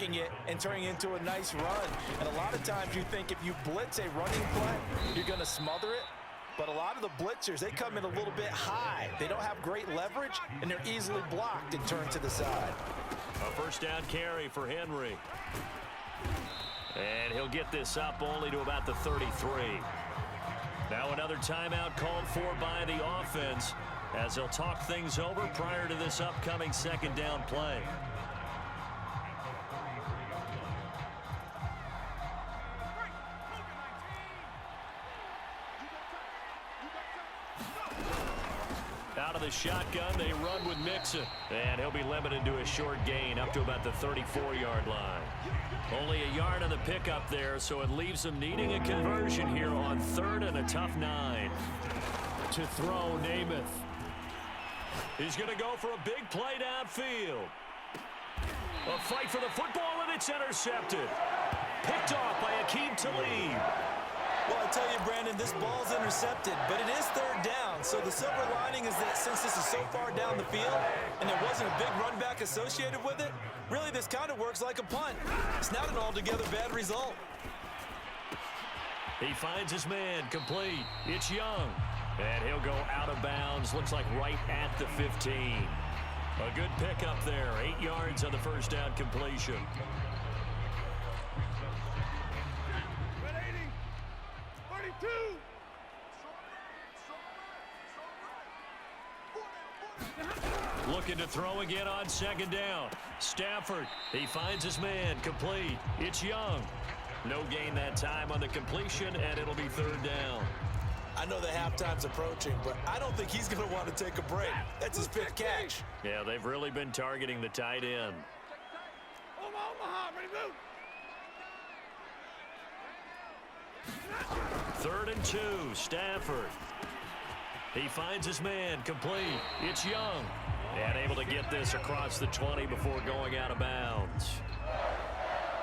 taking it and turning it into a nice run. And a lot of times you think if you blitz a running play, you're going to smother it. But a lot of the blitzers, they come in a little bit high. They don't have great leverage, and they're easily blocked and turned to the side. A first down carry for Henry. And he'll get this up only to about the 33. Now another timeout called for by the offense as they'll talk things over prior to this upcoming second down play. Out of the shotgun, they run with Mixon. And he'll be limited to a short gain up to about the 34-yard line. Only a yard on the pickup there, so it leaves them needing a conversion here on 3rd and a tough 9. To throw, Namath. He's going to go for a big play downfield. A fight for the football, and it's intercepted. Picked off by Akeem Talib. Well, I tell you, Brandon, this ball's intercepted, but it is 3rd down. So the silver lining is that since this is so far down the field and there wasn't a big run back associated with it, really this kind of works like a punt. It's not an altogether bad result. He finds his man, complete. It's Young. And he'll go out of bounds, looks like right at the 15. A good pickup there, 8 yards on the first down completion. Looking to throw again on 2nd down. Stafford, he finds his man, complete. It's Young. No gain that time on the completion, and it'll be 3rd down. I know that halftime's approaching, but I don't think he's going to want to take a break. That's his 5th catch. Yeah, they've really been targeting the tight end. Third and 2, Stafford. He finds his man, complete. It's Young. And able to get this across the 20 before going out of bounds.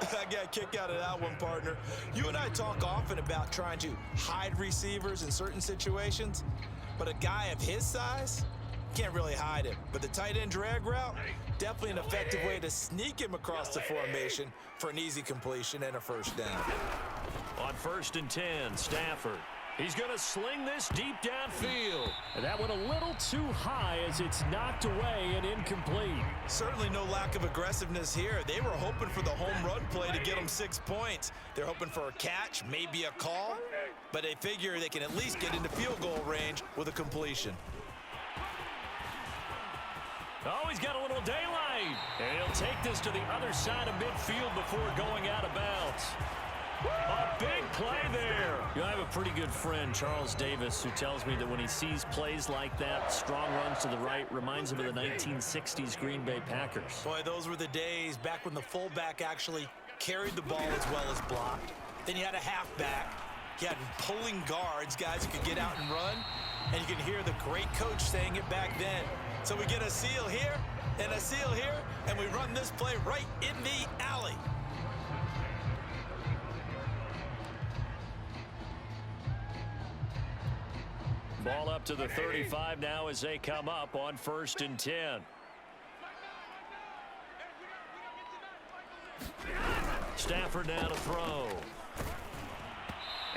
I got a kick out of that one, partner. You and I talk often about trying to hide receivers in certain situations, but a guy of his size can't really hide him. But the tight end drag route, definitely an effective way to sneak him across the formation for an easy completion and a first down. On 1st and 10, Stafford. He's going to sling this deep downfield. And that went a little too high as it's knocked away and incomplete. Certainly no lack of aggressiveness here. They were hoping for the home run play to get them 6 points. They're hoping for a catch, maybe a call, but they figure they can at least get into field goal range with a completion. Oh, he's got a little daylight. And he'll take this to the other side of midfield before going out of bounds. A big play there. You know, I have a pretty good friend, Charles Davis, who tells me that when he sees plays like that, strong runs to the right, reminds him of the 1960s Green Bay Packers. Boy, those were the days back when the fullback actually carried the ball as well as blocked. Then you had a halfback. You had pulling guards, guys who could get out and run. And you can hear the great coach saying it back then. So we get a seal here and a seal here, and we run this play right in the alley. Ball up to the 35 now as they come up on 1st and 10. Stafford now to throw.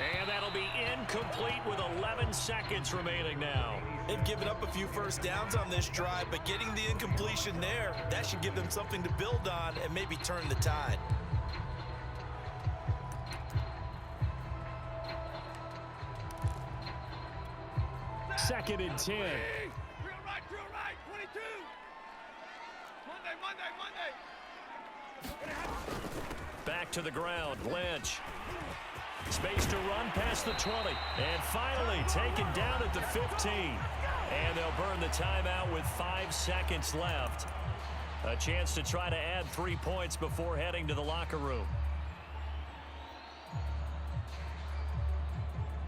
And that'll be incomplete with 11 seconds remaining now. They've given up a few first downs on this drive, but getting the incompletion there, that should give them something to build on and maybe turn the tide. Second and 10. Drill right, 22. Monday. Back to the ground, Lynch. Space to run past the 20. And finally taken down at the 15. And they'll burn the timeout with 5 seconds left. A chance to try to add 3 points before heading to the locker room.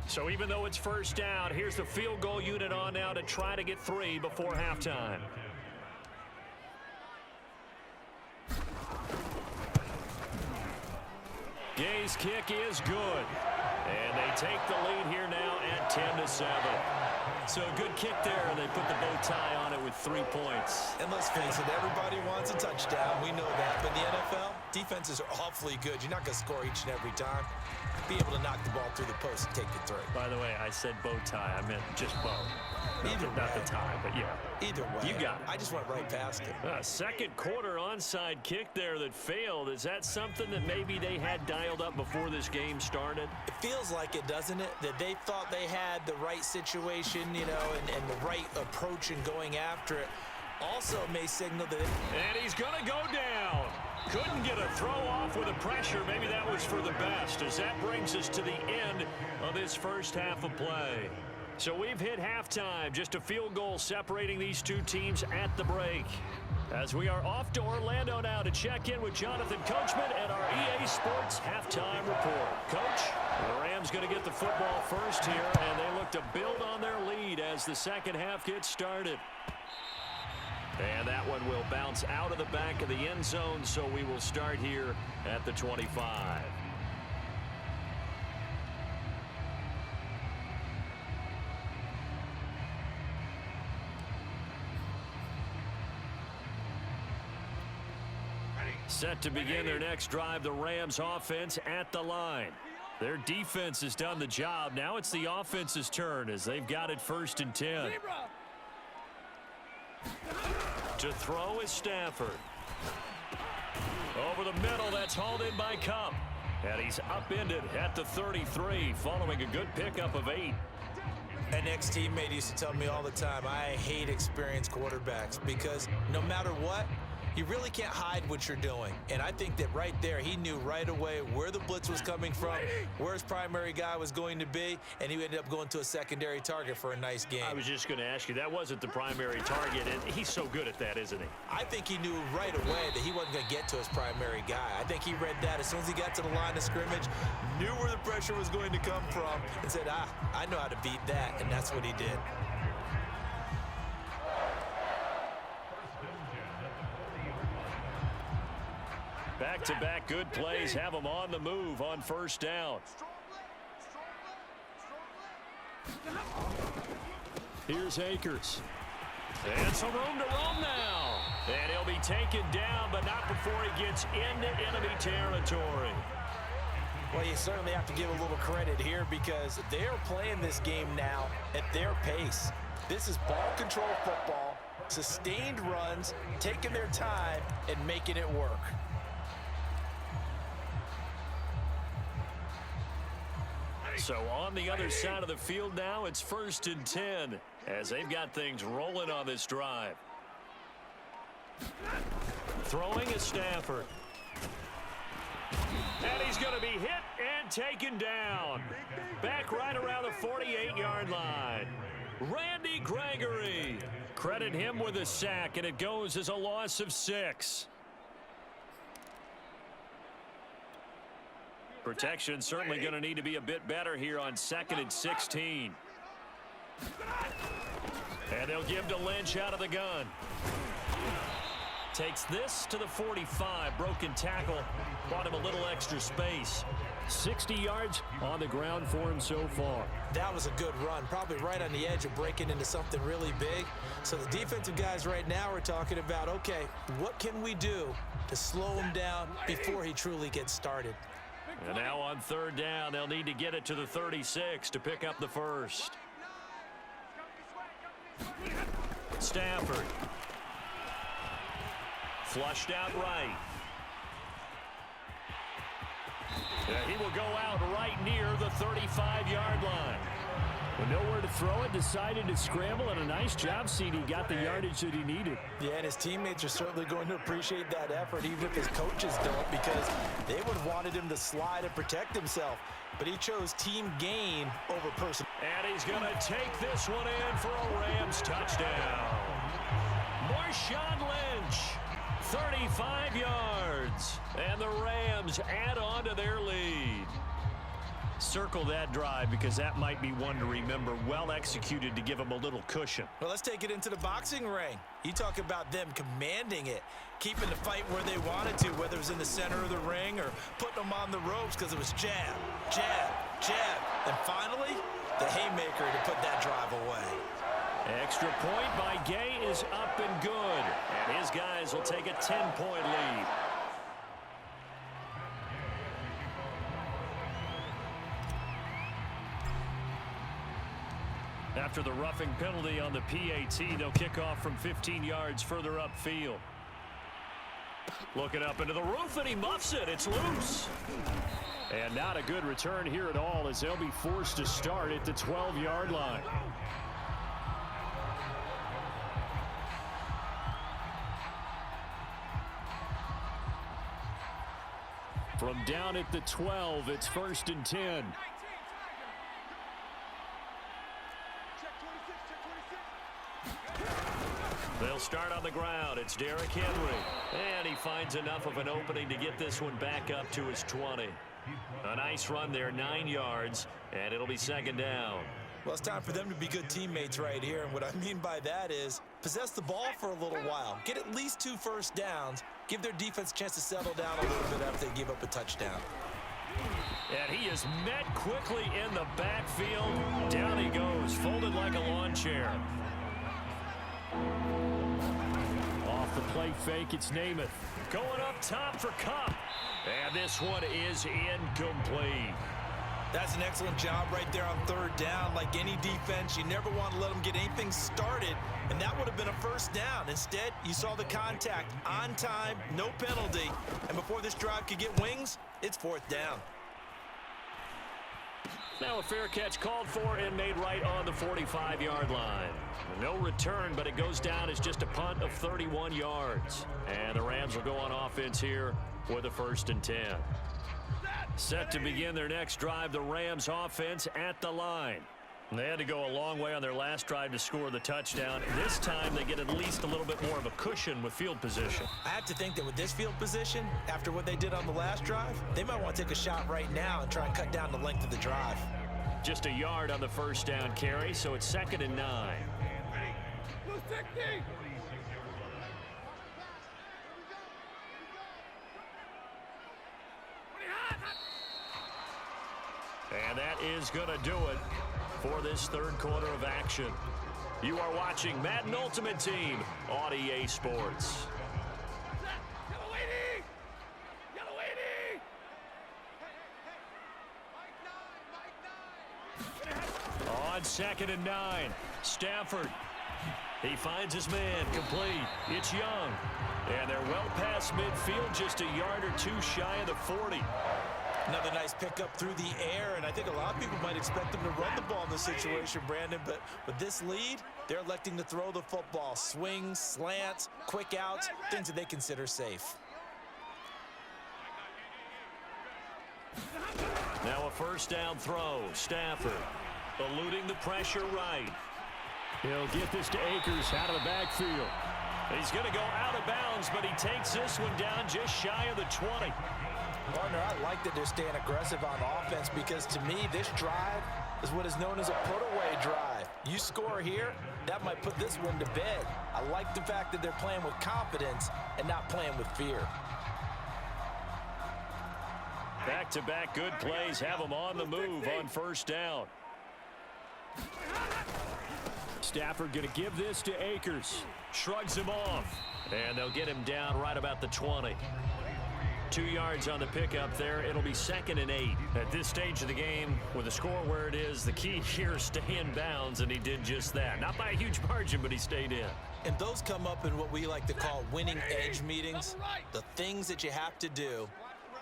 So even though it's first down, here's the field goal unit on now to try to get 3 before halftime. Gay's kick is good. And they take the lead here now at 10-7. So a good kick there, and they put the bow tie on it with 3 points. And let's face it, everybody wants a touchdown. We know that. But in the NFL, defenses are awfully good. You're not going to score each and every time. Be able to knock the ball through the post and take the three. By the way, I said bow tie. I meant just bow. Not the tie, but yeah. Either way. You got it. I just went right past it. Second quarter onside kick there that failed. Is that something that maybe they had dialed up before this game started? It feels like it, doesn't it? That they thought they had the right situation, you know, and the right approach in going after it. Also may signal that... And he's going to go down. Couldn't get a throw off with the pressure. Maybe that was for the best, as that brings us to the end of this first half of play. So we've hit halftime, just a field goal separating these two teams at the break. As we are off to Orlando now to check in with Jonathan Coachman and our EA Sports halftime report. Coach, the Rams going to get the football first here, and they look to build on their lead as the second half gets started. And that one will bounce out of the back of the end zone, so we will start here at the 25. Set to begin their next drive, the Rams offense at the line. Their defense has done the job. Now it's the offense's turn as they've got it 1st and 10. To throw is Stafford. Over the middle, that's hauled in by Cup. And he's upended at the 33 following a good pickup of 8. An ex-teammate used to tell me all the time, I hate experienced quarterbacks because no matter what, you really can't hide what you're doing. And I think that right there, he knew right away where the blitz was coming from, where his primary guy was going to be, and he ended up going to a secondary target for a nice game. I was just going to ask you, that wasn't the primary target, and he's so good at that, isn't he? I think he knew right away that he wasn't going to get to his primary guy. I think he read that as soon as he got to the line of scrimmage, knew where the pressure was going to come from, and said, I know how to beat that, and that's what he did. Back-to-back good plays have them on the move on 1st down. Here's Akers. And some room to roam now. And he'll be taken down, but not before he gets into enemy territory. Well, you certainly have to give a little credit here because they're playing this game now at their pace. This is ball control football, sustained runs, taking their time, and making it work. So on the other side of the field now, it's 1st and 10 as they've got things rolling on this drive. Throwing is Stafford. And he's going to be hit and taken down. Back right around the 48-yard line. Randy Gregory. Credit him with a sack, and it goes as a loss of 6. Protection certainly going to need to be a bit better here on 2nd and 16. And they'll give to Lynch out of the gun. Takes this to the 45. Broken tackle. Brought him a little extra space. 60 yards on the ground for him so far. That was a good run. Probably right on the edge of breaking into something really big. So the defensive guys right now are talking about, okay, what can we do to slow him down before he truly gets started? And now on 3rd down, they'll need to get it to the 36 to pick up the first. Stafford. Flushed out right. He will go out right near the 35-yard line. With nowhere to throw it, decided to scramble, and a nice job, CD. Got the yardage that he needed. Yeah, and his teammates are certainly going to appreciate that effort, even if his coaches don't, because they would have wanted him to slide and protect himself. But he chose team gain over person. And he's going to take this one in for a Rams touchdown. Marshawn Lynch, 35 yards. And the Rams add on to their lead. Circle that drive because that might be one to remember. Well executed to give them a little cushion. Well, let's take it into the boxing ring. You talk about them commanding it, keeping the fight where they wanted to, whether it was in the center of the ring or putting them on the ropes because it was jab, jab, jab. And finally, the haymaker to put that drive away. Extra point by Gay is up and good. And his guys will take a 10-point lead. After the roughing penalty on the PAT, they'll kick off from 15 yards further upfield. Looking up into the roof, and he muffs it. It's loose. And not a good return here at all, as they'll be forced to start at the 12-yard line. From down at the 12, it's 1st and 10. They'll start on the ground. It's Derrick Henry. And he finds enough of an opening to get this one back up to his 20. A nice run there, 9 yards, and it'll be 2nd down. Well, it's time for them to be good teammates right here. And what I mean by that is possess the ball for a little while. Get at least 2 first downs. Give their defense a chance to settle down a little bit after they give up a touchdown. And he is met quickly in the backfield. Down he goes, folded like a lawn chair. Off the play fake, it's Namath. Going up top for Cup. And this one is incomplete. That's an excellent job right there on 3rd down. Like any defense, you never want to let them get anything started, and that would have been a first down. Instead, you saw the contact on time, no penalty, and before this drive could get wings, it's 4th down. Now a fair catch called for and made right on the 45-yard line. No return, but it goes down as just a punt of 31 yards. And the Rams will go on offense here with a 1st and 10. Set to begin their next drive, the Rams offense at the line. They had to go a long way on their last drive to score the touchdown. This time they get at least a little bit more of a cushion with field position. I have to think that with this field position, after what they did on the last drive, they might want to take a shot right now and try and cut down the length of the drive. Just a yard on the 1st down carry, so it's 2nd and 9. And that is going to do it for this 3rd quarter of action. You are watching Madden Ultimate Team on EA Sports. On 2nd and 9, Stafford. He finds his man, complete. It's Young. And they're well past midfield, just a yard or 2 shy of the 40. Another nice pickup through the air, and I think a lot of people might expect them to run the ball in this situation, Brandon, but with this lead, they're electing to throw the football. Swings, slants, quick outs, things that they consider safe. Now a 1st down throw. Stafford eluding the pressure right. He'll get this to Akers out of the backfield. He's going to go out of bounds, but he takes this one down just shy of the 20. Partner, I like that they're staying aggressive on offense because to me, this drive is what is known as a put-away drive. You score here, that might put this one to bed. I like the fact that they're playing with confidence and not playing with fear. Back-to-back good plays have them on the move on 1st down. Stafford going to give this to Akers. Shrugs him off. And they'll get him down right about the 20. 2 yards on the pickup there. It'll be 2nd and 8. At this stage of the game, with the score where it is, the key here is stay in bounds, and he did just that. Not by a huge margin, but he stayed in. And those come up in what we like to call winning edge meetings. The things that you have to do,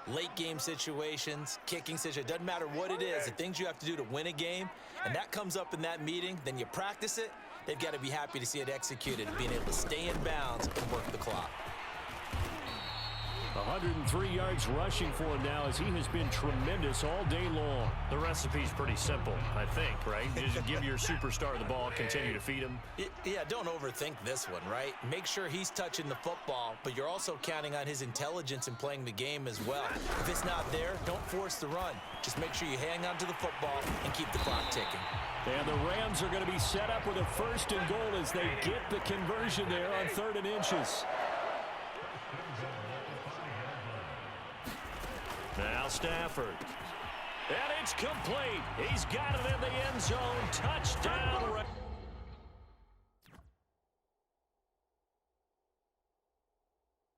late game situations, kicking situations, doesn't matter what it is, the things you have to do to win a game, and that comes up in that meeting, then you practice it, they've got to be happy to see it executed, being able to stay in bounds and work the clock. 103 yards rushing for him now as he has been tremendous all day long. The recipe's pretty simple, I think, right? Just give your superstar the ball, continue to feed him. Yeah, don't overthink this one, right? Make sure he's touching the football, but you're also counting on his intelligence in playing the game as well. If it's not there, don't force the run. Just make sure you hang on to the football and keep the clock ticking. And the Rams are going to be set up with a 1st and goal as they get the conversion there on 3rd and inches. Now Stafford. And it's complete. He's got it in the end zone. Touchdown.